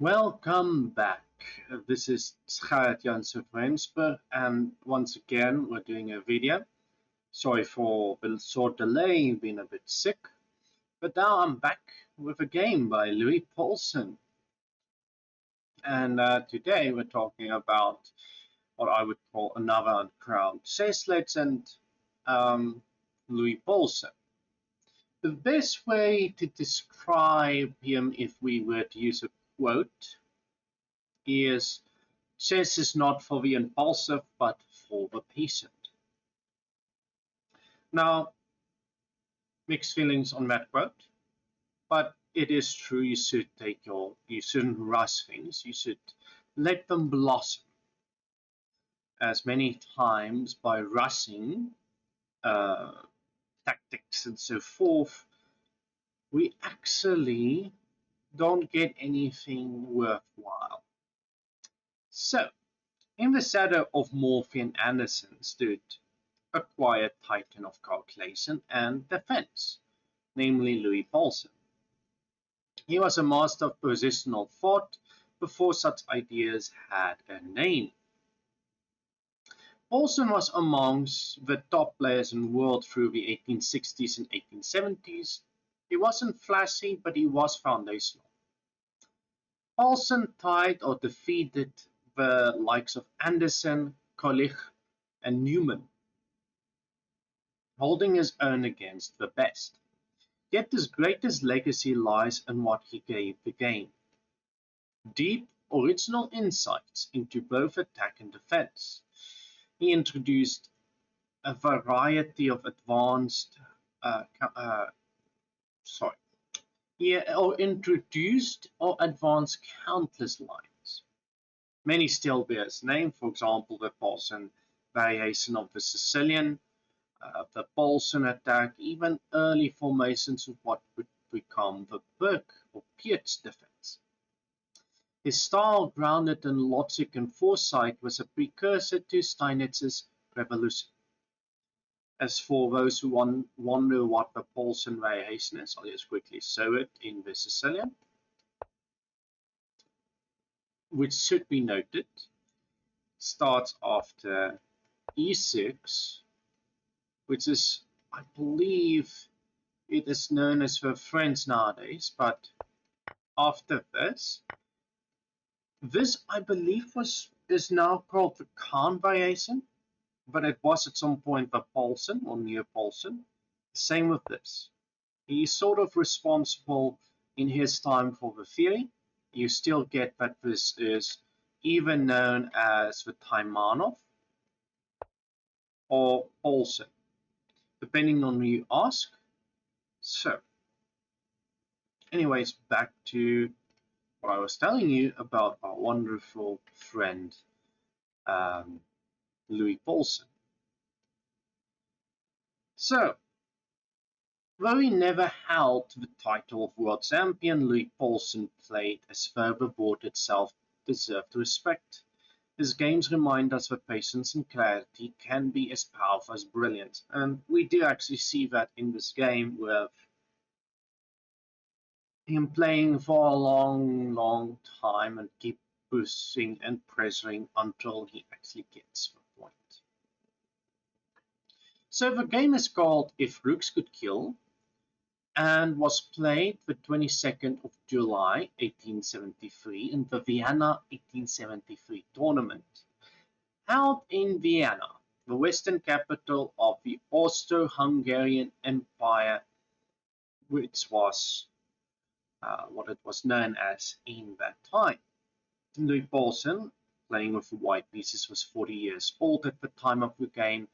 Welcome back. This is Gerrit Janssen Rensburg, and once again we're doing a video. Sorry for the short delay, been a bit sick, but now I'm back with a game by Louis Paulsen. And today we're talking about what I would call another Uncrowned chess legend, Louis Paulsen. The best way to describe him, if we were to use a quote, is chess is not for the impulsive, but for the patient. Now, mixed feelings on that quote, but it is true. You shouldn't rush things. You should let them blossom. As many times by rushing tactics and so forth, we actually don't get anything worthwhile. So, in the shadow of Morphy and Anderson stood a quiet titan of calculation and defense, namely Louis Paulsen. He was a master of positional thought before such ideas had a name. Paulsen was amongst the top players in the world through the 1860s and 1870s. He wasn't flashy, but he was foundational. Paulsen tied or defeated the likes of Anderson, Kolich, and Newman, holding his own against the best. Yet his greatest legacy lies in what he gave the game: deep, original insights into both attack and defense. He introduced a variety of advanced introduced or advanced countless lines. Many still bear his name, for example, the Paulsen variation of the Sicilian, the Paulsen attack, even early formations of what would become the Burke or Piet's defense. His style, grounded in logic and foresight, was a precursor to Steinitz's revolution. As for those who wonder what the Paulsen variation is, I'll just quickly show it in the Sicilian, which should be noted, starts after e6, which is, I believe, it is known as the French nowadays, but after this I believe is now called the Kahn variation, but it was at some point the Paulsen or near Paulsen. Same with this. He's sort of responsible in his time for the theory. You still get that this is even known as the Taimanov or Paulsen, depending on who you ask. So, anyways, back to what I was telling you about our wonderful friend Louis Paulsen. So, though he never held the title of world champion, Louis Paulsen played as though the board itself deserved respect. His games remind us that patience and clarity can be as powerful as brilliance, and we do actually see that in this game with him playing for a long time and keep pushing and pressuring until he actually gets the point. So the game is called If Rooks Could Kill and was played the 22nd of July 1873 in the Vienna 1873 tournament. Held in Vienna, the western capital of the Austro-Hungarian Empire, which was what it was known as in that time. Louis Paulsen, playing with the white pieces, was 40 years old at the time of the game,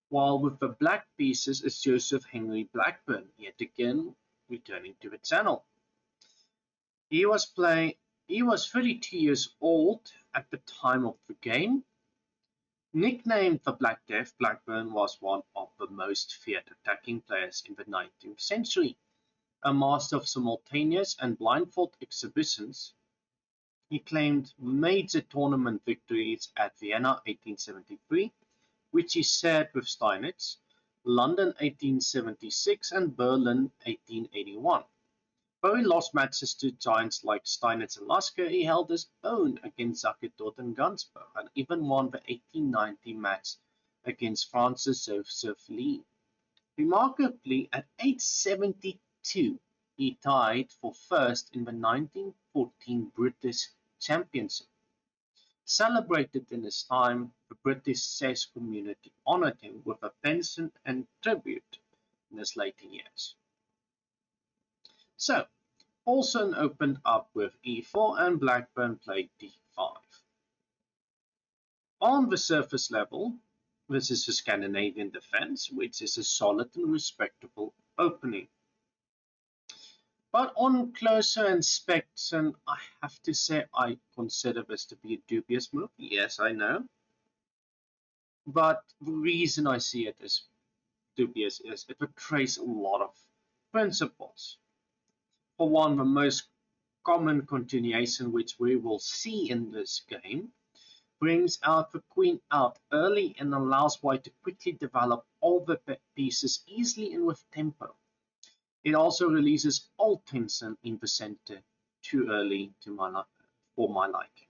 while with the black pieces is Joseph Henry Blackburn, yet again returning to the channel. He was 32 years old at the time of the game. Nicknamed the Black Death, Blackburn was one of the most feared attacking players in the 19th century. A master of simultaneous and blindfold exhibitions, he claimed major tournament victories at Vienna 1873, which he shared with Steinitz, London 1876 and Berlin 1881. Though he lost matches to giants like Steinitz and Lasker, he held his own against Zakitoth and Gansberg, and even won the 1890 match against Francis Joseph Lee. Remarkably, at age 72, he tied for first in the 1914 British Championship. Celebrated in his time, the British chess community honoured him with a pension and tribute in his later years. So, Paulsen opened up with e4 and Blackburn played d5. On the surface level, this is a Scandinavian defense, which is a solid and respectable opening. But on closer inspection, I have to say I consider this to be a dubious move. Yes, I know. But the reason I see it as dubious is it betrays a lot of principles. For one, the most common continuation which we will see in this game brings out the queen out early and allows white to quickly develop all the pieces easily and with tempo. It also releases all tension in the center too early for my liking.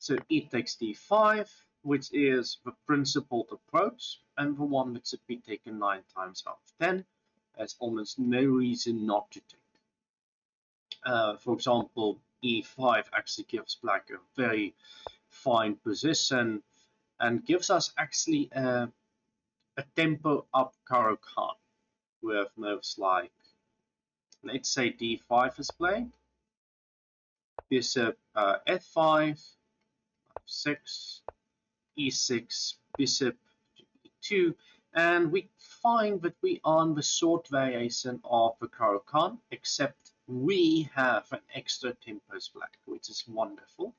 So e takes d5, which is the principled approach and the one that should be taken 9 times out of 10. There's almost no reason not to take. For example, e5 actually gives black a very fine position and gives us actually a tempo up Caro-Kann with moves like, let's say d5 is played, bishop f5, f6, e6, bishop e2, and we find that we are on the short variation of the Caro-Kann, except we have an extra tempos black, which is wonderful.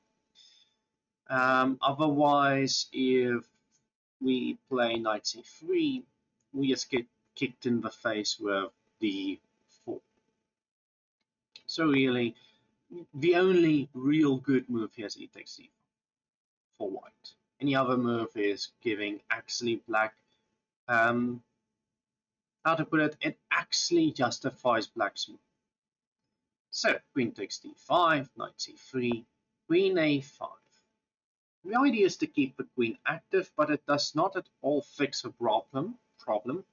Otherwise, if we play knight c3, we just get kicked in the face with d4. So really, the only real good move here is e takes d4 for white. Any other move is giving actually black, how to put it, it actually justifies black's move. So queen takes d5, knight c3, queen a5. The idea is to keep the queen active, but it does not at all fix the problem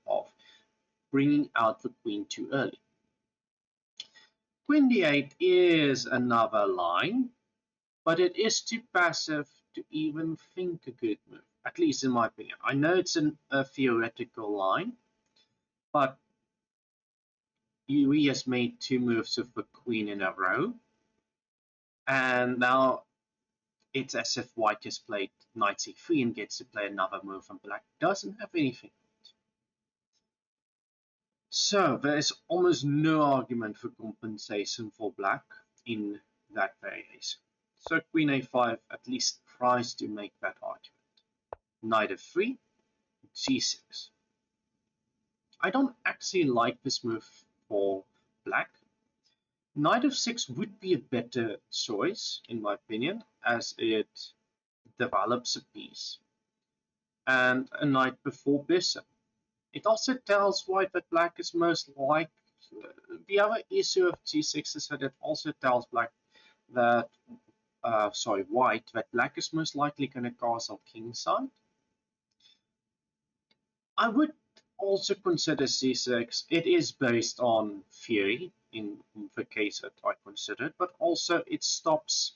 of bringing out the queen too early. Queen d8 is another line, but it is too passive to even think a good move, at least in my opinion. I know it's a theoretical line, but he has made 2 moves with the queen in a row, and now it's as if white just played knight c3 and gets to play another move, and black doesn't have anything. So there is almost no argument for compensation for black in that variation. So queen a5 at least tries to make that argument. Knight f3, g6. I don't actually like this move for black. Knight f6 would be a better choice, in my opinion, as it develops a piece. And a knight before bishop. It also tells white that black is most likely. The other issue of g6 is that it also tells black that, white, that black is most likely going to castle kingside. I would also consider c6. It is based on theory in the case that I considered, but also it stops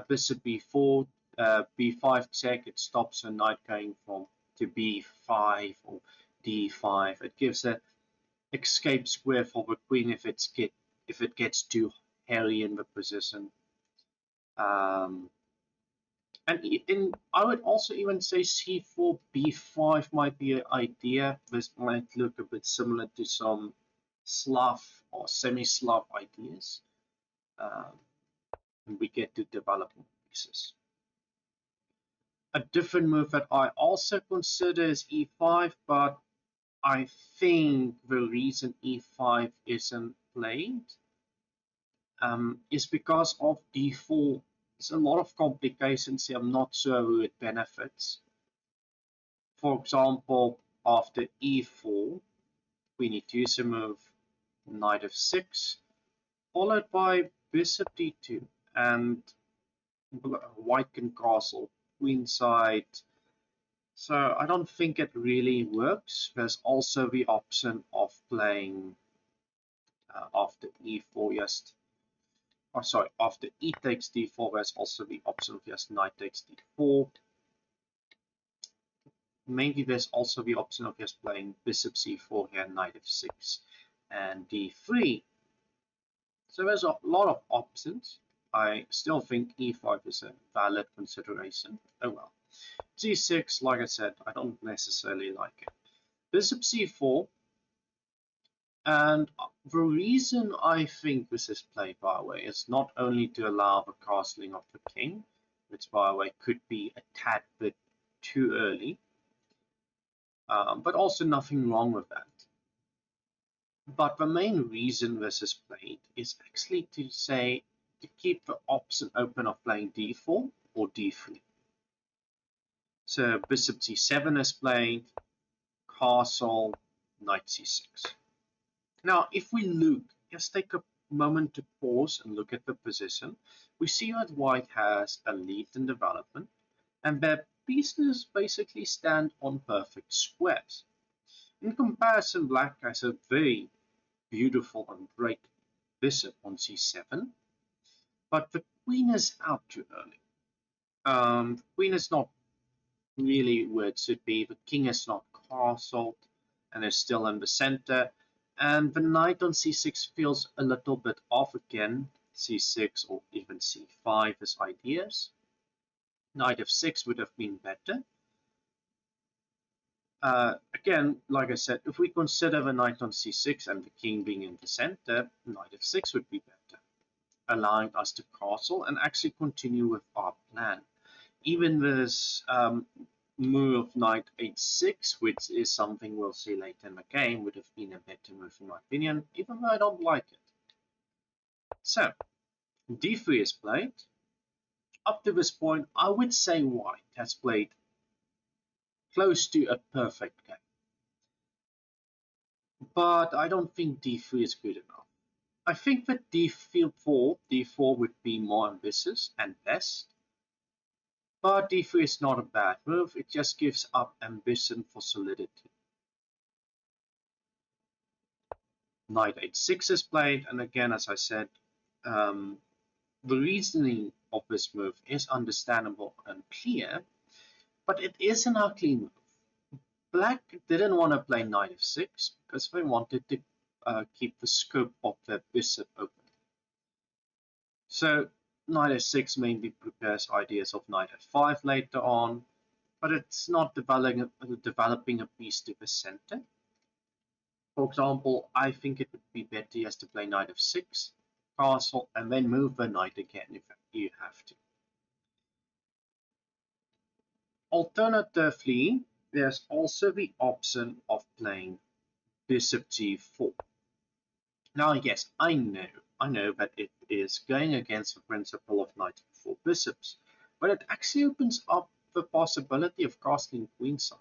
bishop b4, b5 check. It stops a knight going from to b5 or d5. It gives a escape square for the queen if it gets too hairy in the position. And I would also even say c4, b5 might be an idea. This might look a bit similar to some Slav or semi-Slav ideas. And we get to develop pieces. A different move that I also consider is e5, but I think the reason e5 isn't played is because of d4. There's a lot of complications here. I'm not sure who it benefits. For example, after e4, we need to use a move knight f6, followed by bishop d2, and white can castle queenside. So I don't think it really works. There's also the option of playing after e4, just, oh sorry, after e takes d4, there's also the option of just knight takes d4. Maybe there's also the option of just playing bishop c4 here, knight f6, and d3. So there's a lot of options. I still think e5 is a valid consideration. Oh well. g6, like I said, I don't necessarily like it. Bishop c4, and the reason I think this is played, by the way, is not only to allow the castling of the king, which, by the way, could be a tad bit too early, but also nothing wrong with that. But the main reason this is played is actually to say, to keep the option open of playing d4 or d3. So bishop c7 is played, castle, knight c6. Now, if we look, just take a moment to pause and look at the position, we see that white has a lead in development, and their pieces basically stand on perfect squares. In comparison, black has a very beautiful and great bishop on c7, but the queen is out too early. The queen is not really where it should be. The king is not castled and is still in the center. And the knight on c6 feels a little bit off again. c6 or even c5 as ideas. Knight f6 would have been better. Again, like I said, if we consider the knight on c6 and the king being in the center, knight f6 would be better, allowing us to castle and actually continue with our plan. Even this move knight h6, which is something we'll see later in the game, would have been a better move in my opinion, even though I don't like it. So, d3 is played. Up to this point, I would say white has played close to a perfect game. But I don't think d3 is good enough. I think that d4 would be more ambitious and best. But d3 is not a bad move, it just gives up ambition for solidity. Knight h6 is played, and again, as I said, the reasoning of this move is understandable and clear, but it is an ugly move. Black didn't want to play knight f6 because they wanted to keep the scope of their bishop open. So knight f6 mainly prepares ideas of knight f5 later on, but it's not developing a piece to the center. For example, I think it would be better just to play knight f6, castle, and then move the knight again if you have to. Alternatively, there's also the option of playing bishop g4. Now, yes, I know that it is going against the principle of knight before bishops, but it actually opens up the possibility of castling queenside.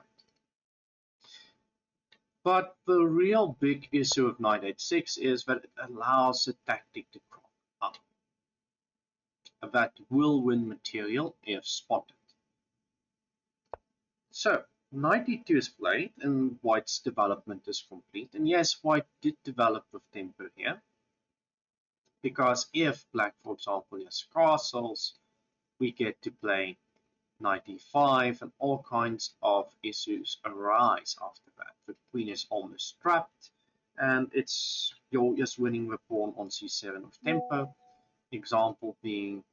But the real big issue of knight h6 is that it allows a tactic to crop up that will win material if spotted. So knight e2 is played and white's development is complete. And yes, white did develop with tempo here, because if black, for example, has castles, we get to play knight e5 and all kinds of issues arise after that. The queen is almost trapped and you're just winning the pawn on c7 with tempo. Example being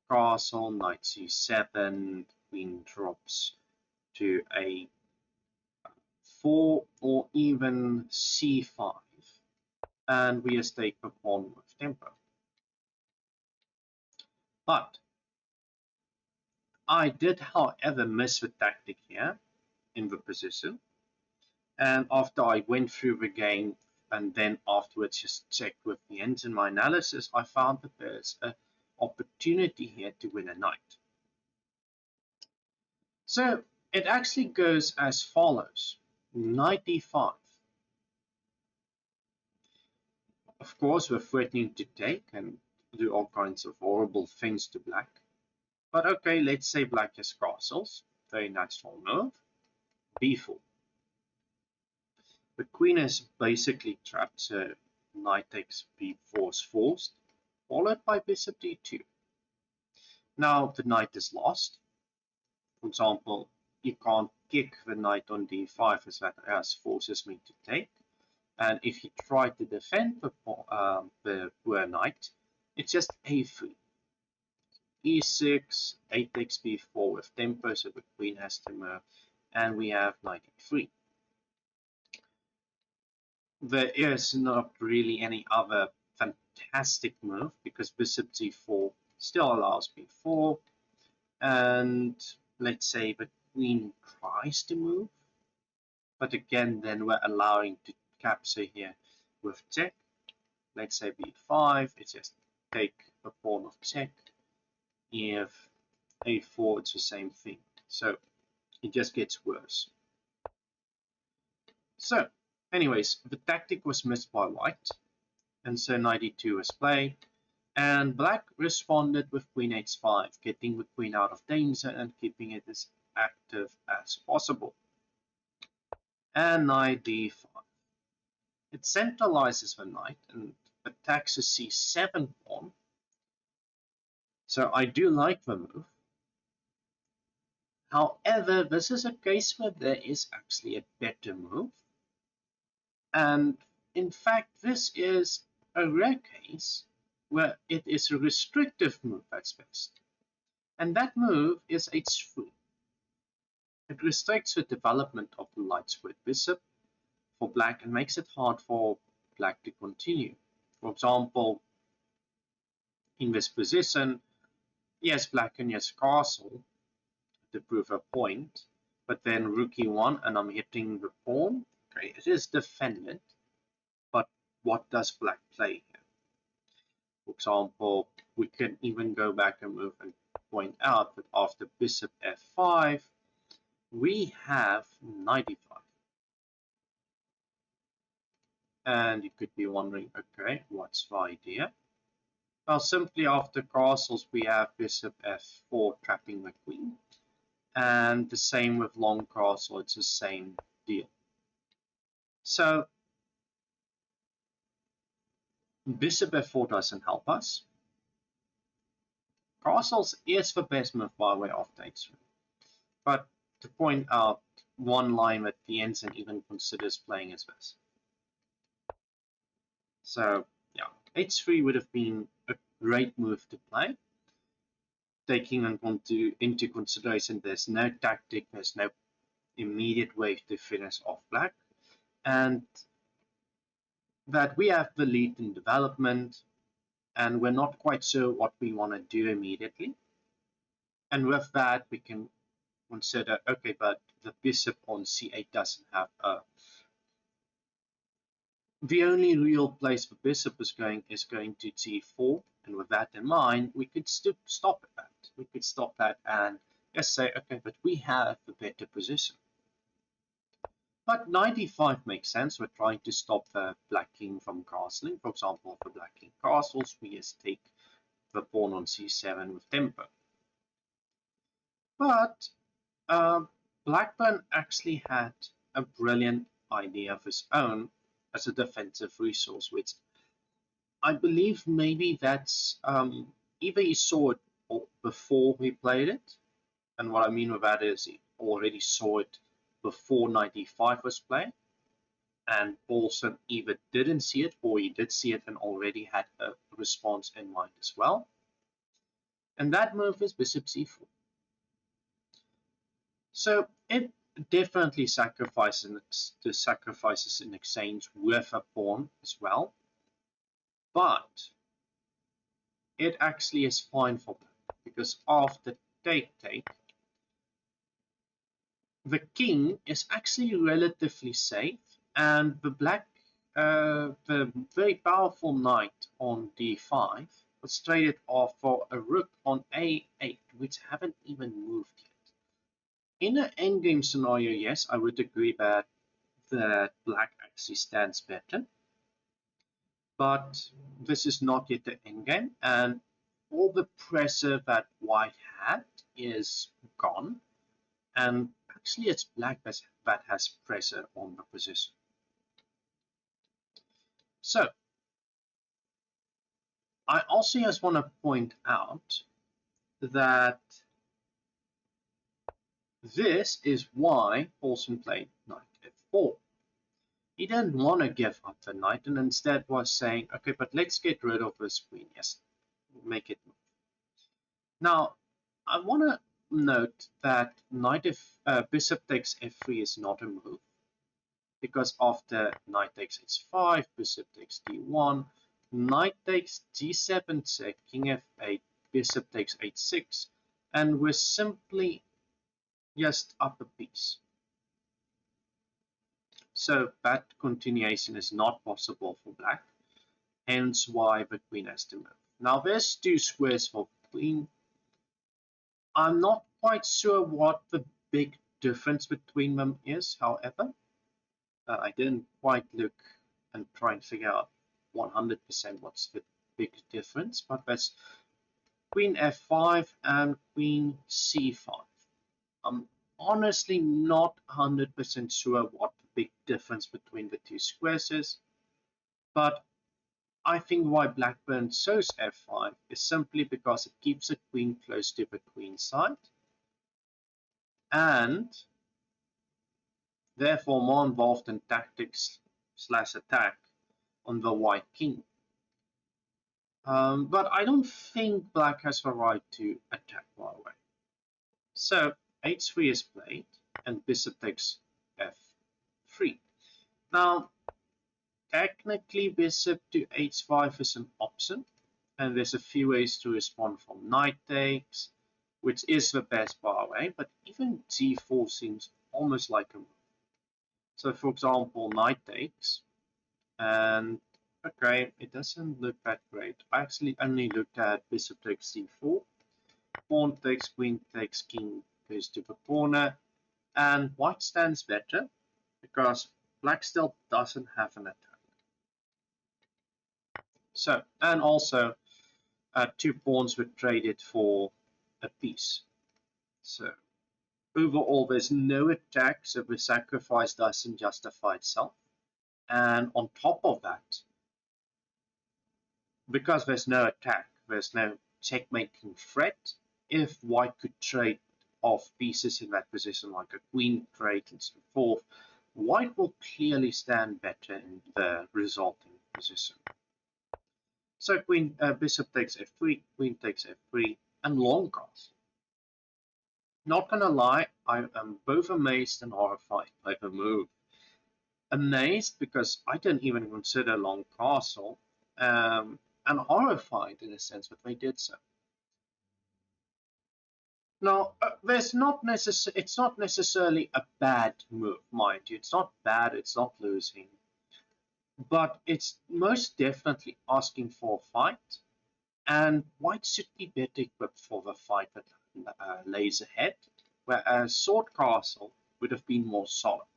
castle, knight c7, queen drops to a4 or even c5, and we just take the pawn with tempo. But I did, however, miss the tactic here in the position, and after I went through the game and then afterwards just checked with the ends in my analysis, I found that there's an opportunity here to win a knight. So it actually goes as follows: knight e5. Of course, we're threatening to take and do all kinds of horrible things to black. But okay, let's say black has castles. Very natural move. B4. The queen is basically trapped, so knight takes b4 is forced, followed by bishop d2. Now the knight is lost. For example, you can't kick the knight on d5 as forces me to take. And if you try to defend the poor knight, it's just a3. e6, a takes b4 with tempo, so the queen has to move, and we have knight e3. There is not really any other fantastic move because bishop g4 still allows b4, and let's say the queen tries to move, but again then we're allowing to capture here with check. Let's say b5, it's just take a pawn of check. If a4, it's the same thing, so it just gets worse. So anyways, the tactic was missed by white, and so knight e2 was played. And black responded with queen h5, getting the queen out of danger and keeping it as active as possible. And knight d5. It centralizes the knight and attacks the c7 pawn. So I do like the move. However, this is a case where there is actually a better move. And in fact, this is a rare case where it is a restrictive move at best. And that move is h3. It restricts the development of the light squared bishop for black and makes it hard for black to continue. For example, in this position, yes, black can use castle to prove a point, but then rook e1 and I'm hitting the pawn. Okay, it is defended, but what does black play here? For example, we can even go back and move and point out that after bishop f5, we have knight e5. And you could be wondering, okay, what's the idea? Well, simply after castles, we have bishop f4 trapping the queen. And the same with long castle, it's the same deal. So bishop f4 doesn't help us. Castles is the best move by way of takes. But to point out one line that the ensign even considers playing is this. So yeah, h3 would have been a great move to play, taking into consideration there's no tactic, there's no immediate way to finish off black, and that we have the lead in development, and we're not quite sure what we want to do immediately. And with that, we can consider, okay, but the bishop on c8 doesn't have a... The only real place the bishop is going to g4, and with that in mind, we could stop at that. We could stop that and just say, okay, but we have the better position. But knight e5 makes sense. We're trying to stop the black king from castling. For example, if the black king castles, we just take the pawn on c7 with tempo. But Blackburn actually had a brilliant idea of his own as a defensive resource, which I believe maybe that's either he saw it before he played it, and what I mean with that is he already saw it before knight e5 was played, and Paulsen either didn't see it or he did see it and already had a response in mind as well. And that move is bishop c4. So it definitely sacrifices in exchange with a pawn as well, but it actually is fine for black because after take, the king is actually relatively safe, and the very powerful knight on d5 was traded off for a rook on a8, which haven't even moved yet. In an endgame scenario, yes, I would agree that black actually stands better. but this is not yet the endgame, and all the pressure that white had is gone, and actually it's black that has pressure on the position. So I also just want to point out that this is why Paulsen played knight f4. He didn't want to give up the knight and instead was saying, okay, but let's get rid of this queen. Yes, make it move. Now, I want to note that bishop takes f3 is not a move because after knight takes h5, bishop takes d1, knight takes g7 check, king f8, bishop takes h6, and we're simply just up a piece. So that continuation is not possible for black, hence why the queen has to move. Now there's two squares for queen. I'm not quite sure what the big difference between them is, however. I didn't quite look and try and figure out 100% what's the big difference, but that's queen f5 and queen c5. I'm honestly not 100% sure what the big difference between the two squares is, but I think why Blackburn chose f5 is simply because it keeps the queen close to the queen side, and therefore more involved in tactics / attack on the white king. But I don't think black has the right to attack right away. So h3 is played, and bishop takes f3. Now, technically bishop to h5 is an option, and there's a few ways to respond from knight takes, which is the best by the way, but even g4 seems almost like a move. So for example, knight takes, and okay, it doesn't look that great. I actually only looked at bishop takes c4, pawn takes, queen takes, king goes to the corner, and white stands better because black still doesn't have an attack. So, and also two pawns were traded for a piece. So overall, there's no attack, so the sacrifice doesn't justify itself. And on top of that, because there's no attack, there's no checkmating threat. If white could trade off pieces in that position, like a queen trade and so forth, white will clearly stand better in the resulting position. So bishop takes f3, queen takes f3, and long castle. Not gonna lie, I am both amazed and horrified by the move. Amazed because I didn't even consider long castle, and horrified in a sense that they did so. Now, it's not necessarily a bad move, mind you. It's not bad, it's not losing, but it's most definitely asking for a fight, and white should be better equipped for the fight that lays ahead, whereas sword castle would have been more solid.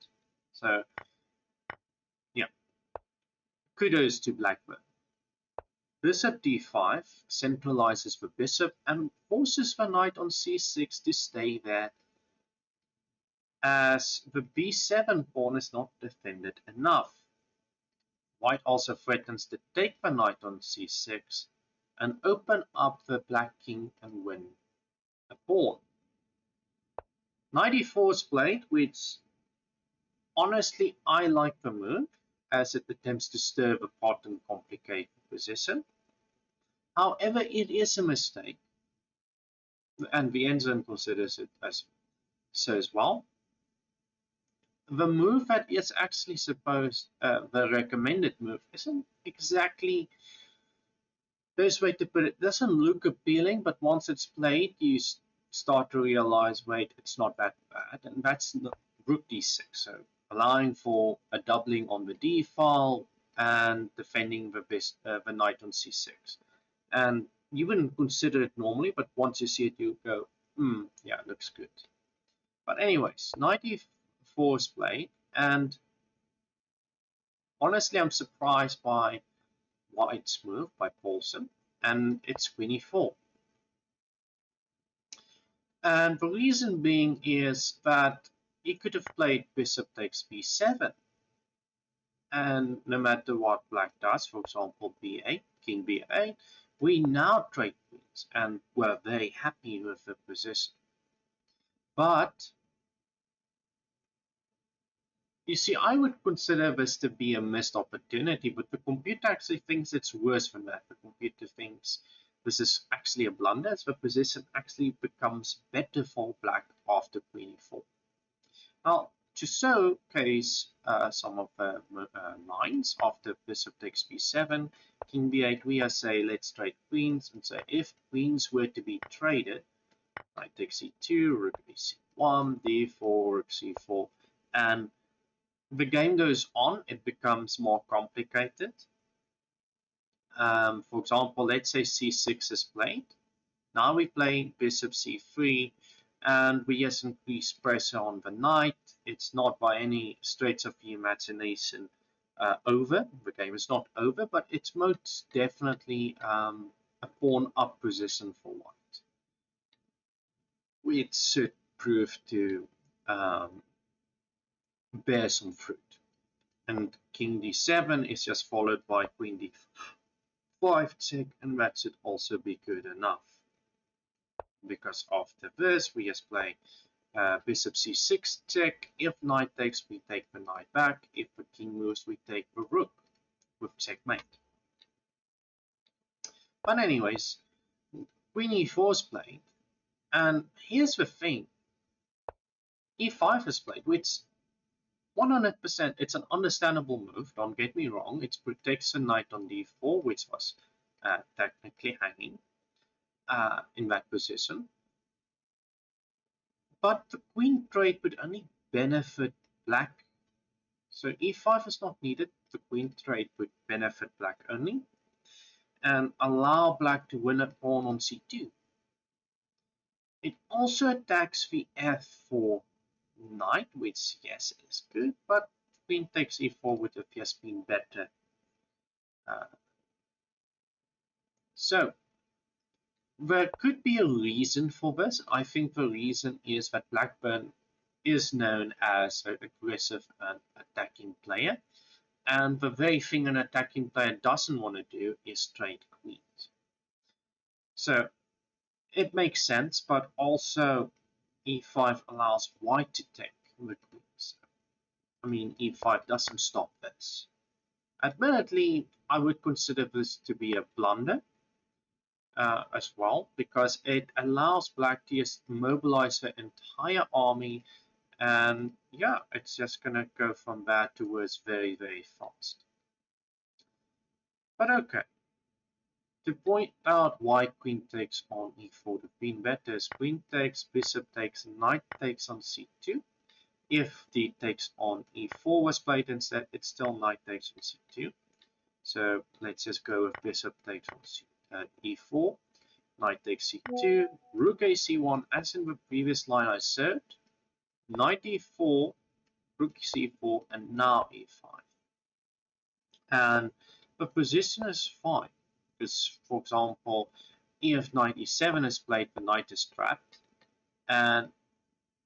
So, yeah, kudos to Blackburn. Bishop d5 centralizes the bishop and forces the knight on c6 to stay there, as the b7 pawn is not defended enough. White also threatens to take the knight on c6 and open up the black king and win a pawn. Knight e4 is played, which honestly I like the move, as it attempts to stir the pot and complicate the position. However, it is a mistake, and the enzyme considers it as so as well. The move that is actually supposed, the recommended move, isn't exactly best way to put it. Doesn't look appealing, but once it's played, you start to realize, wait, it's not that bad, and that's rook d6. So allowing for a doubling on the d file and defending the knight on c6. And you wouldn't consider it normally, but once you see it, you go, yeah, it looks good. But anyways, knight e4 is played, and honestly, I'm surprised by white's move by Paulsen, and it's queen e4. And the reason being is that he could have played bishop takes b7, and no matter what black does, for example b8, king b8, we now trade queens, and we're very happy with the position. But you see, I would consider this to be a missed opportunity, but the computer actually thinks it's worse than that. The computer thinks this is actually a blunder, as the position actually becomes better for black after queen e4. Now, to showcase some of the lines after bishop takes b7, king b8, we say let's trade queens, and say if queens were to be traded, knight takes c2, rook c1, d4, rook c4, and the game goes on, it becomes more complicated. For example, let's say c6 is played. Now we play bishop c3, and we just increase pressure on the knight. It's not by any stretch of the imagination over. The game is not over, but it's most definitely a pawn up position for white, which should prove to bear some fruit. And king d7 is just followed by queen d5 check, and that should also be good enough. Because after this, we just play bishop c6 check. If knight takes, we take the knight back. If the king moves, we take the rook with checkmate. But anyways, queen e4 is played, and here's the thing: e5 is played, which 100%, it's an understandable move, don't get me wrong. It protects the knight on d4, which was technically hanging in that position. But the queen trade would only benefit black. So e5 is not needed. The queen trade would benefit black only, and allow black to win a pawn on c2. It also attacks the f4 knight, which yes is good, but queen takes e4 would have just been better. So there could be a reason for this. I think the reason is that Blackburn is known as an aggressive and attacking player, and the very thing an attacking player doesn't want to do is trade queens. So it makes sense, but also e5 allows white to take the queens. I mean, e5 doesn't stop this. Admittedly, I would consider this to be a blunder as well, because it allows black to just mobilize the entire army, and yeah, it's just gonna go from bad to worse very, very fast. But okay, to point out why queen takes on e4 would have been better is queen takes, bishop takes, knight takes on c2. If d takes on e4 was played instead, it's still knight takes on c2. So let's just go with bishop takes on e4. Knight takes c2, rook a c1, as in the previous line I showed, knight e4, rook c4, and now e5. And the position is fine, because, for example, if knight e7 is played, the knight is trapped, and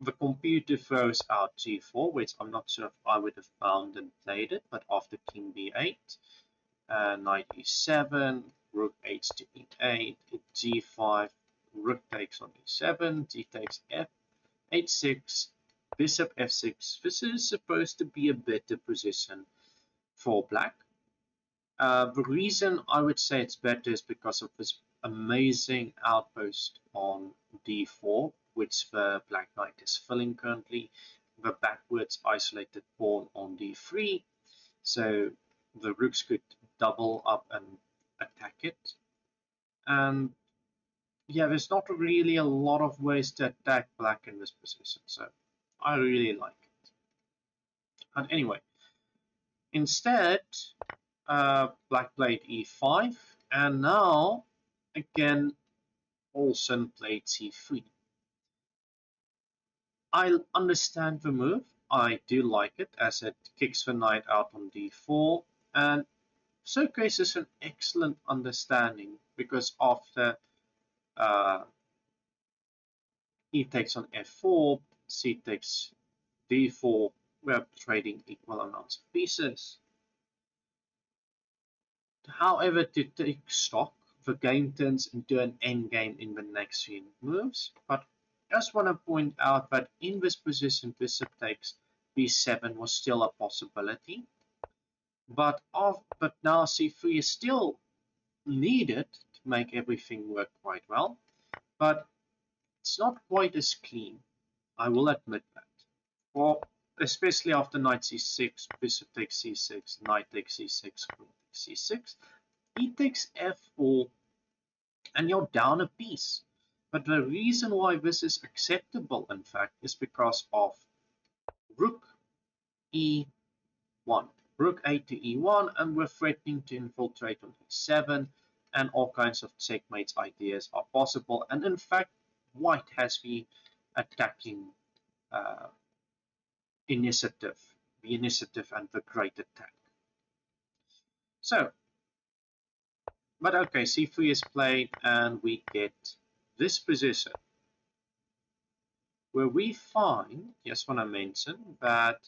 the computer throws out g4, which I'm not sure if I would have found and played it, but after king b8, knight e7, rook h to e8, g5, rook takes on e7, g takes f, h6, bishop f6. This is supposed to be a better position for black. The reason I would say it's better is because of this amazing outpost on d4, which the black knight is filling currently, the backwards isolated pawn on d3, so the rooks could double up and attack it. And yeah, there's not really a lot of ways to attack black in this position, so I really like it. And anyway, instead, black played e5, and now again Paulsen played c3. I understand the move. I do like it, as it kicks the knight out on d4, and showcases an excellent understanding because after uh, e takes on f4, c takes d4, we're trading equal amounts of pieces. However, to take stock, the game turns into an endgame in the next few moves, but I just want to point out that in this position, bishop takes b7 was still a possibility, but now c3 is still needed to make everything work quite well, but it's not quite as clean. I will admit that. Well, especially after knight c6, bishop takes c6, knight takes c6, queen takes c6, e takes f4, and you're down a piece. But the reason why this is acceptable, in fact, is because of rook e1. Rook a to e1, and we're threatening to infiltrate on e7, and all kinds of checkmate ideas are possible. And in fact, white has the attacking uh, initiative, and the great attack. So, but okay, c3 is played, and we get this position where we find, just want to mention, that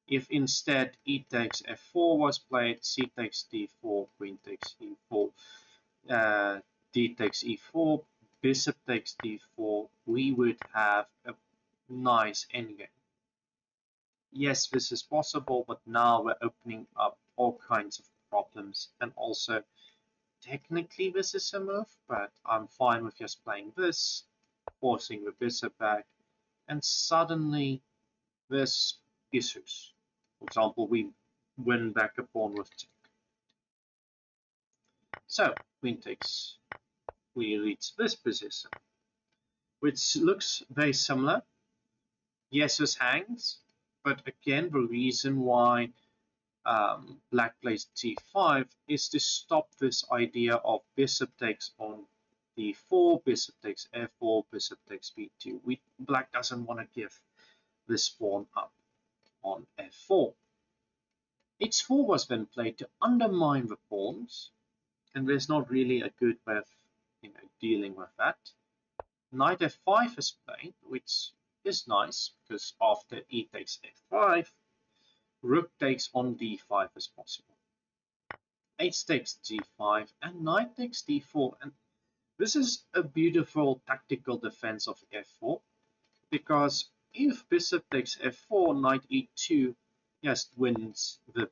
if instead e takes f4 was played, c takes d4, queen takes e4, d takes e4, bishop takes d4, we would have a nice endgame. Yes, this is possible, but now we're opening up all kinds of problems, and also technically this is a move, but I'm fine with just playing this, forcing the bishop back, and suddenly there's issues. For example, we win back a pawn with check. So, queen takes, we reach this position, which looks very similar. Yes, this hangs, but again, the reason why black plays g5 is to stop this idea of bishop takes on d4, bishop takes f4, bishop takes b2. Black doesn't want to give this pawn up on f4. h4 was then played to undermine the pawns, and there's not really a good way of dealing with that. Knight f5 is played, which is nice because after e takes f5, rook takes on d5 is possible. H takes g5 and knight takes d4, and this is a beautiful tactical defense of f4 because if bishop takes f4, knight e2 just wins the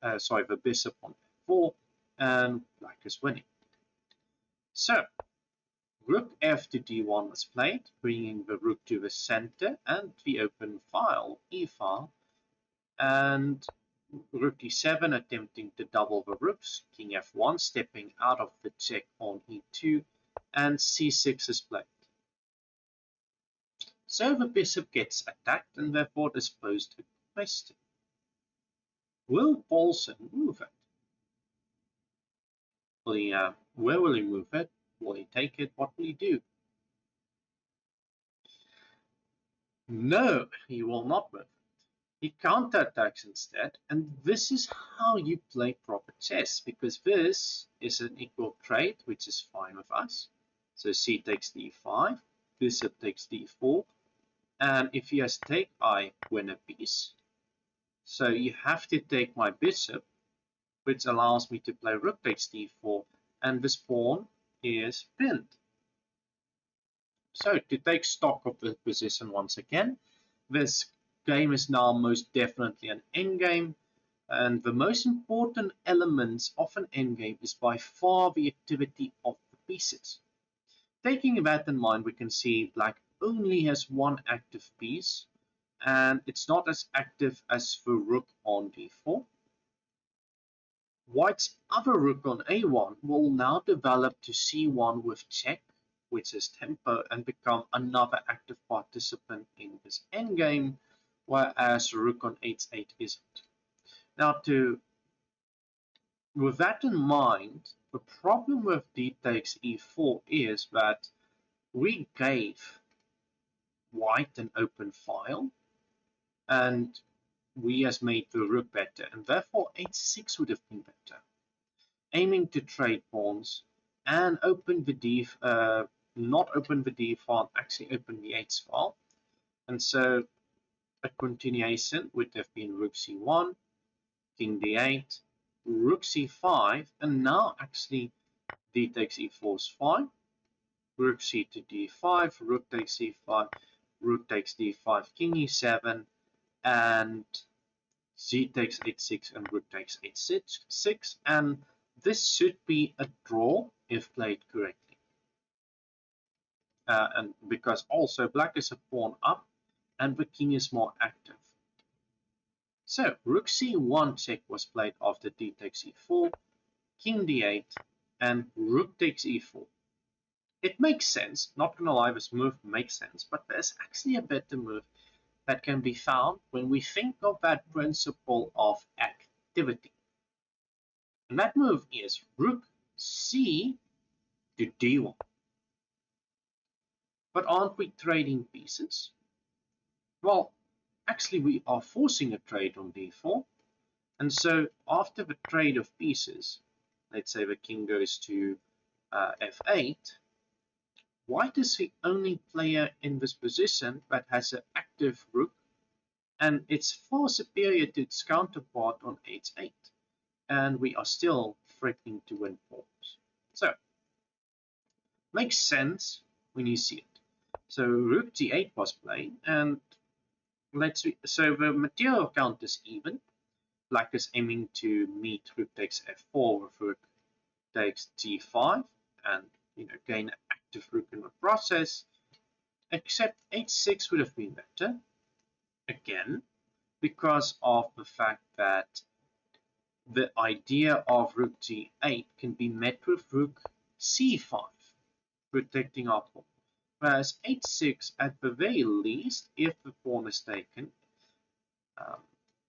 the bishop on f4, and black is winning. So rook f to d1 was played, bringing the rook to the center and the open file e file, and rook d7 attempting to double the rooks, king f1 stepping out of the check on e2, and c6 is played. So the bishop gets attacked, and therefore is posed a question. Will Paulsen move it? Where will he move it? Will he take it? What will he do? No, he will not move it. He counterattacks instead, and this is how you play proper chess, because this is an equal trade, which is fine with us. So c takes d5, bishop takes d4, and if he has take, I win a piece. So you have to take my bishop, which allows me to play rook takes d4, and this pawn is pinned. So to take stock of the position once again, this game is now most definitely an endgame, and the most important elements of an endgame is by far the activity of the pieces. Taking that in mind, we can see black only has one active piece, and it's not as active as the rook on d4. White's other rook on a1 will now develop to c1 with check, which is tempo, and become another active participant in this endgame, whereas rook on h8 isn't. Now, with that in mind, the problem with d takes e4 is that we gave white an open file, and we has made the rook better, and therefore h6 would have been better. aiming to trade pawns and open the not open the d file, actually open the 8's file. And so a continuation would have been rook c1, king d8, rook c5, and now actually d takes e4 is fine. Rook c to d5, rook takes c5, rook takes d5, king e7, and c takes h6 and rook takes h6, and this should be a draw if played correctly. And because also black is a pawn up and the king is more active. So rook c1 check was played after d takes e4, king d8, and rook takes e4. It makes sense, not gonna lie, this move makes sense, but there's actually a better move that can be found when we think of that principle of activity. And that move is rook c to d1. But aren't we trading pieces? Well, actually we are forcing a trade on d4. And so after the trade of pieces, let's say the king goes to f8, white is the only player in this position that has an active rook, and it's far superior to its counterpart on h8. And we are still threatening to win pawns. So, makes sense when you see it. So rook g8 was played, and so the material count is even. Black is aiming to meet rook takes f4 with rook takes g5, and gain an active rook in the process. Except h6 would have been better, again, because of the fact that the idea of rook g8 can be met with rook c5, protecting our pawn. Whereas h6, at the very least, if the pawn is taken,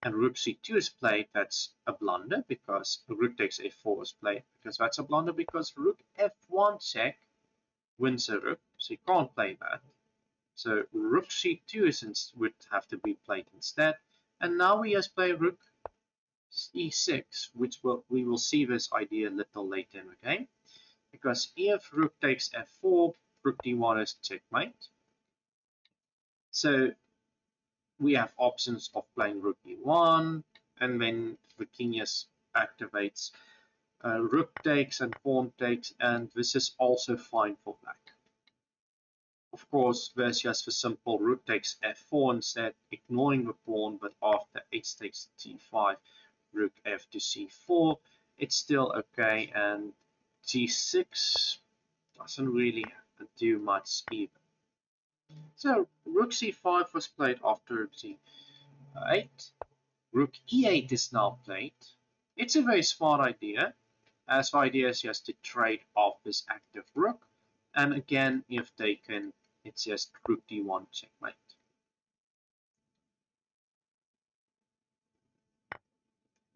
and rook c2 is played, that's a blunder, because rook takes a4 is played, because that's a blunder, because rook f1 check wins a rook, so you can't play that. So rook c2 would have to be played instead. And now we just play rook e6, which we will see this idea a little later in the game. Because if rook takes f4, rook d1 is checkmate. So we have options of playing rook e1, and then the king just activates rook takes and pawn takes, and this is also fine for black. Of course, there's just the simple rook takes f4 instead, ignoring the pawn, but after h takes t5, rook f to c4, it's still okay, and g6 doesn't really do much either. So rook c5 was played after rook c8. Rook e8 is now played. It's a very smart idea, as the idea is just to trade off this active rook, and again, if taken, it's just rook d1 checkmate.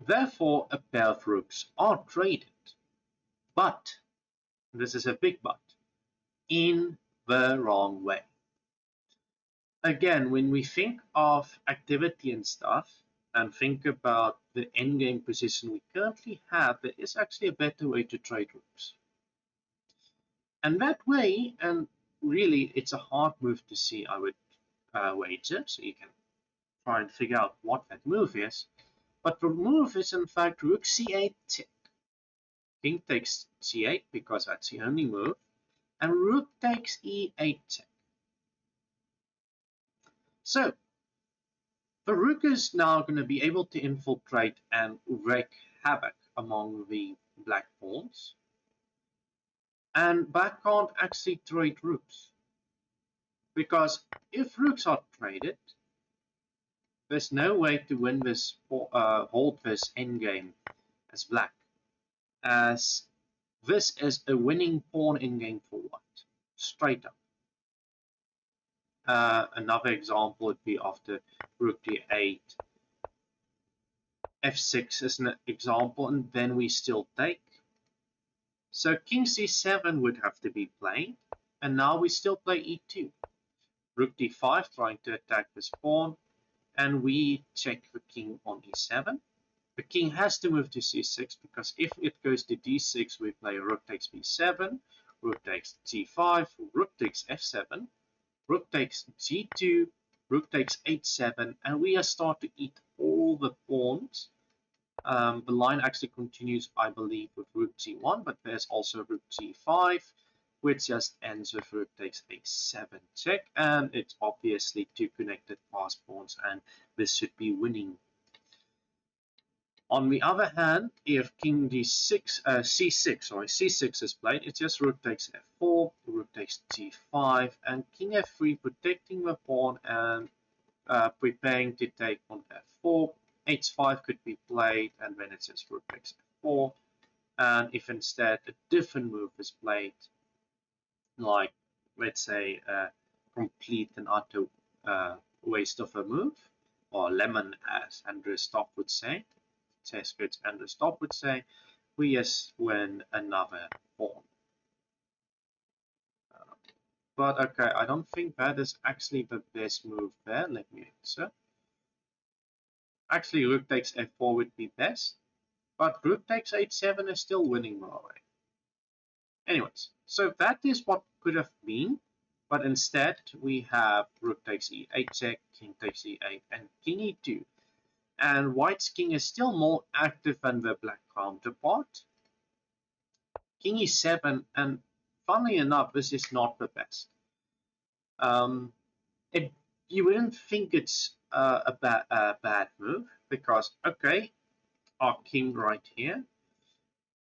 Therefore, a pair of rooks are traded. But, this is a big but, in the wrong way. Again, when we think of activity and stuff, and think about the endgame position we currently have, there is actually a better way to trade rooks. And that way, and really it's a hard move to see, I would wager, so you can try and figure out what that move is. But the move is in fact rook c8 check. King takes c8 because that's the only move, and rook takes e8 check. So the rook is now going to be able to infiltrate and wreak havoc among the black pawns, and black can't actually trade rooks, because if rooks are traded, there's no way to win this, hold this endgame as black, as this is a winning pawn endgame for white, straight up. Another example would be after rook d8, f6 is an example, and then we still take. So king c7 would have to be played, and now we still play e2. Rook d5 trying to attack this pawn, and we check the king on e7, the king has to move to c6, because if it goes to d6, we play rook takes b7, rook takes g5, rook takes f7, rook takes g2, rook takes h7, and we are starting to eat all the pawns. The line actually continues, I believe, with rook g1, but there's also rook g5, which just ends with rook takes a7 check, and it's obviously two connected pass pawns, and this should be winning. On the other hand, if king d6, c6 is played, it's just rook takes f4, rook takes g5, and king f3, protecting the pawn and preparing to take on f4. h5 could be played, and then it's just rook takes f4. And if instead a different move is played, like let's say complete and utter waste of a move, or lemon, as Andrew Stopp would say, Tesco's Andrew Stopp would say, we just win another pawn. But okay, I don't think that is actually the best move there. Let me answer. Actually, rook takes f4 would be best, but rook takes h7 is still winning Norway. Anyways, so that is what could have been, but instead we have rook takes e8 check, king takes e8, and king e2. And white's king is still more active than the black counterpart. King e7, and funnily enough, this is not the best. You wouldn't think it's a bad move, because, okay, our king right here,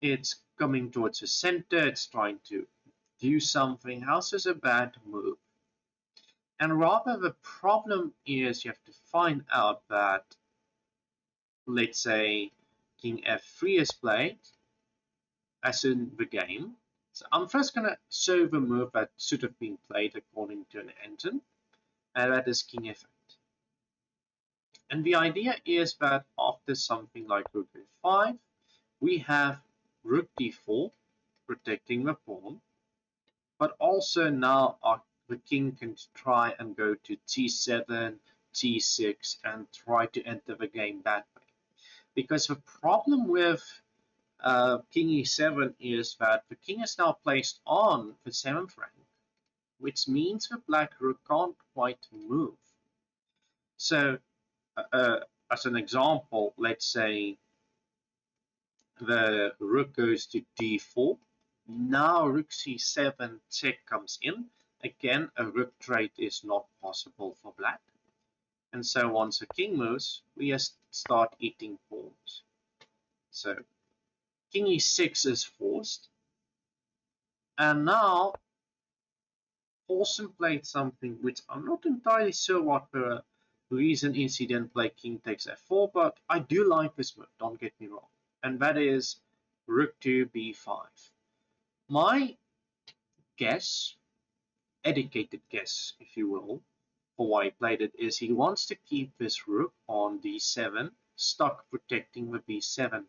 it's coming towards the center, it's trying to do something. How's this a bad move? And rather, the problem is you have to find out that, let's say, king f3 is played, as in the game. So I'm first going to show the move that should have been played according to an engine, and that is king f8. And the idea is that after something like rook f5, we have rook d4, protecting the pawn, but also now the king can try and go to t7, t6, and try to enter the game that way. Because the problem with king e7 is that the king is now placed on the 7th rank, which means the black rook can't quite move. So, as an example, let's say the rook goes to d4. Now rook c7 check comes in. Again, a rook trade is not possible for black. And so once the king moves, we just start eating pawns. So king e6 is forced. And now Paulsen played something which I'm not entirely sure what the reason is he didn't play king takes f4, but I do like this move, don't get me wrong. And that is rook to b5. My guess, educated guess, if you will, for why he played it, is he wants to keep this rook on d7 stuck protecting the b7.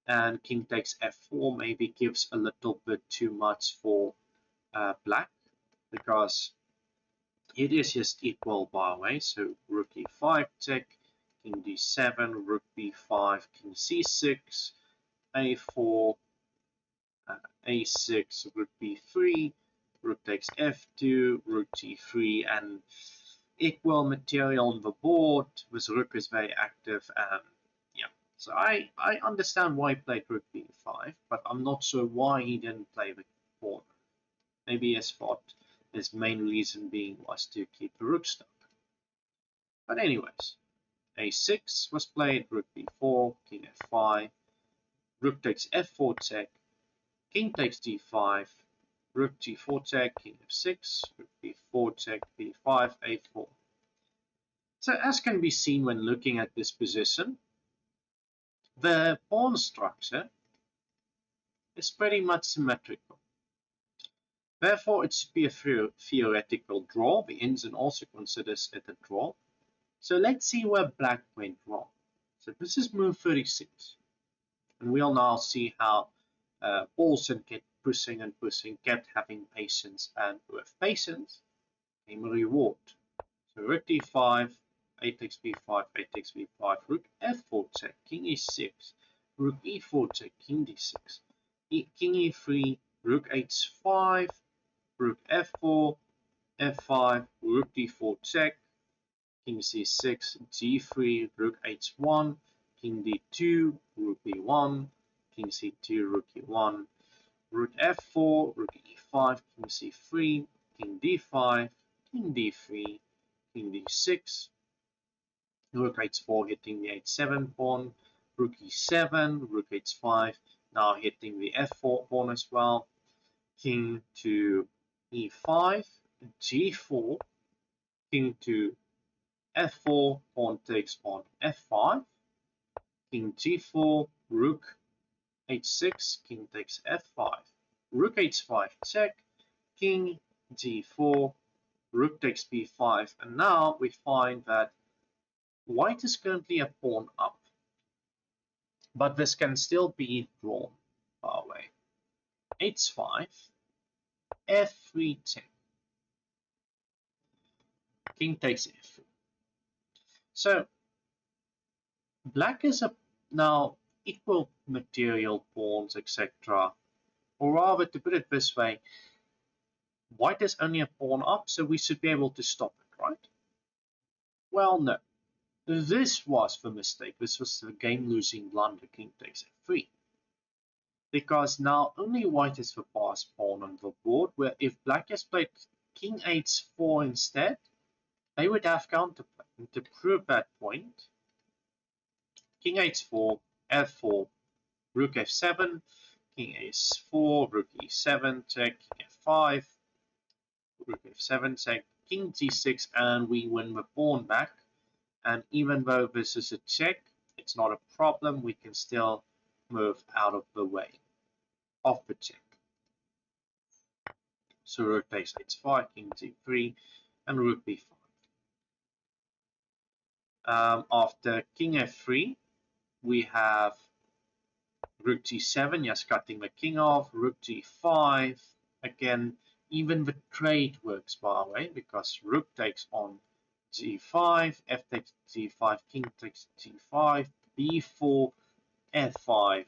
And king takes f4 maybe gives a little bit too much for black, because it is just equal by the way. So rook e5 check, king d7, rook b5, king c6, a4, a6, rook b3, rook takes f2, rook g3, and equal material on the board. This rook is very active, and yeah. So I understand why he played rook b5, but I'm not sure why he didn't play the pawn. Maybe his thought, his main reason being was to keep the rook stuck. But anyways, a6 was played, rook b4, king f5, rook takes f4 check, king takes d5, rook g4 check, king f6, rook b4 check, b5, a4. So as can be seen when looking at this position, the pawn structure is pretty much symmetrical. Therefore, it should be a theoretical draw. The engine also considers it a draw. So let's see where black went wrong. So this is move 36. And we'll now see how Paulsen kept pushing and pushing, kept having patience, and with patience came a reward. So rook d5, 8 takes b5, 8 takes b5, rook f4 check, king e6, rook e4 check, king d6, king e3, rook h5, rook f4, f5, rook d4 check, king c6, g3, rook h1, king d2, rook b1, king c2, rook e1, rook f4, rook e5, king c3, king d5, king d3, king d6, rook h4 hitting the h7 pawn, rook e7, rook h5, now hitting the f4 pawn as well, king to e5, g4, king to f4, pawn takes on f5, king g4, rook h6, king takes f5, rook h5 check, king g4, rook takes b5, and now we find that white is currently a pawn up, but this can still be drawn our way. h5, f3 check, king takes f3. So black is a now equal material pawns, etc. Or rather, to put it this way, white is only a pawn up, so we should be able to stop it, right? Well, no. This was the mistake. This was the game-losing blunder. King takes f3. Because now only white is the passed pawn on the board, where if black has played king h4 instead, they would have counterplay. And to prove that point, king h4, f4, rook f7, king h4, rook e7, check, king f5, rook f7 check, king g6, and we win the pawn back. And even though this is a check, it's not a problem. We can still move out of the way of the check. So rook takes h5, king g3, and rook b5. After king f3, we have rook g7, just cutting the king off, rook g5. Again, even the trade works by the way, because rook takes on g5, f takes g5, king takes g5, b4, f5,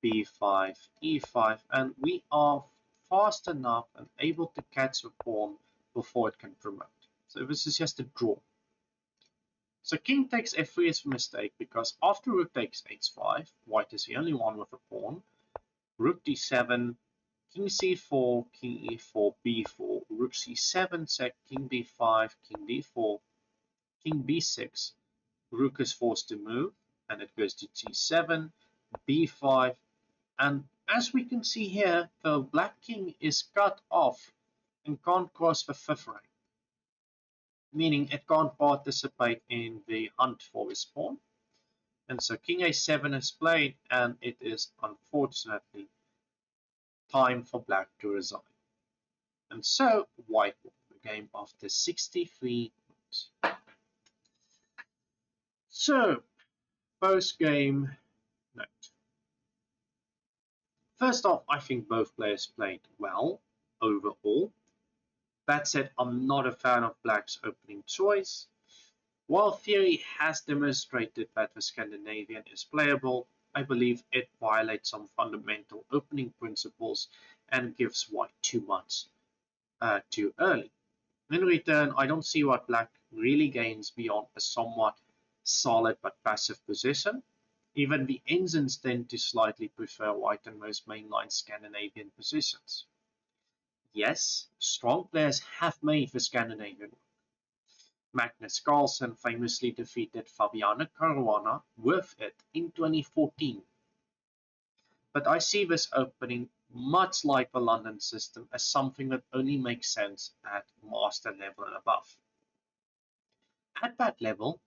b5, e5, and we are fast enough and able to catch the pawn before it can promote. So this is just a draw. So king takes f3 is a mistake because after rook takes h5, white is the only one with a pawn. Rook d7, king c4, king e4, b4, rook c7 check, king b5, king d4, king b6. Rook is forced to move, and it goes to g7, b5, and as we can see here, the black king is cut off and can't cross the fifth rank, meaning it can't participate in the hunt for his pawn. And so king a7 is played, and it is unfortunately time for black to resign. And so white won the game after 63 moves. So, post-game note. First off, I think both players played well overall. That said, I'm not a fan of black's opening choice. While theory has demonstrated that the Scandinavian is playable, I believe it violates some fundamental opening principles and gives white too much too early. In return, I don't see what black really gains beyond a somewhat solid but passive position. Even the ensigns tend to slightly prefer white in most mainline Scandinavian positions. Yes, strong players have made the Scandinavian. Magnus Carlsen famously defeated Fabiano Caruana with it in 2014. But I see this opening, much like the London system, as something that only makes sense at master level and above. At that level,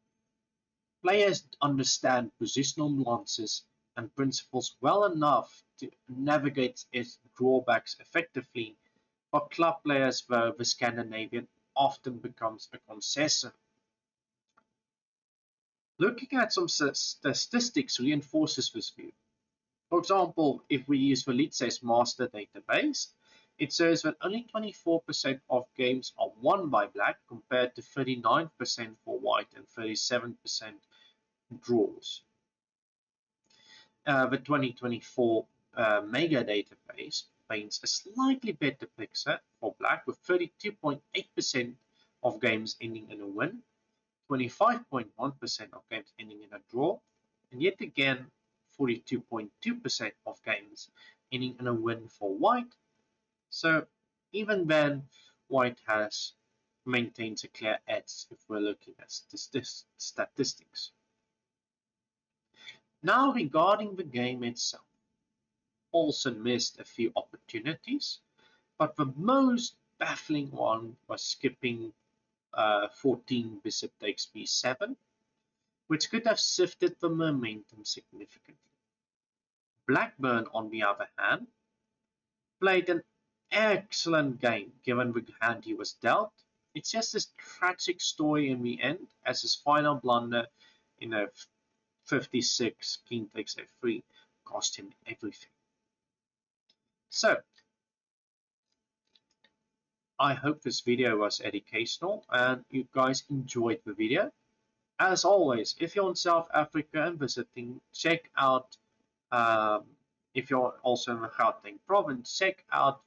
players understand positional nuances and principles well enough to navigate its drawbacks effectively. For club players, though, the Scandinavian often becomes a concession. Looking at some statistics reinforces this view. For example, if we use the Lidzes master database, It shows that only 24% of games are won by black compared to 39% for white and 37% draws. The 2024 Mega database paints a slightly better picture for black, with 32.8% of games ending in a win, 25.1% of games ending in a draw, and yet again 42.2% of games ending in a win for white. So even then, white has maintains a clear edge if we're looking at statistics. Now regarding the game itself, Paulsen missed a few opportunities, but the most baffling one was skipping 14 bishop takes b7, which could have shifted the momentum significantly. Blackburn, on the other hand, played an excellent game given the hand he was dealt. It's just this tragic story in the end, as his final blunder in a 56 king takes f3 cost him everything. So, I hope this video was educational and you guys enjoyed the video. As always, if you're in South Africa and visiting, check out, if you're also in the Gauteng province, check out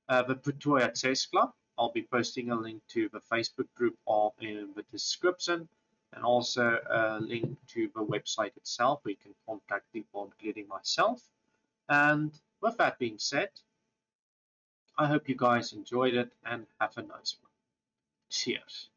the Pretoria Chess Club. I'll be posting a link to the Facebook group in the description, and also a link to the website itself where you can contact people, including myself. And with that being said, I hope you guys enjoyed it and have a nice one. Cheers.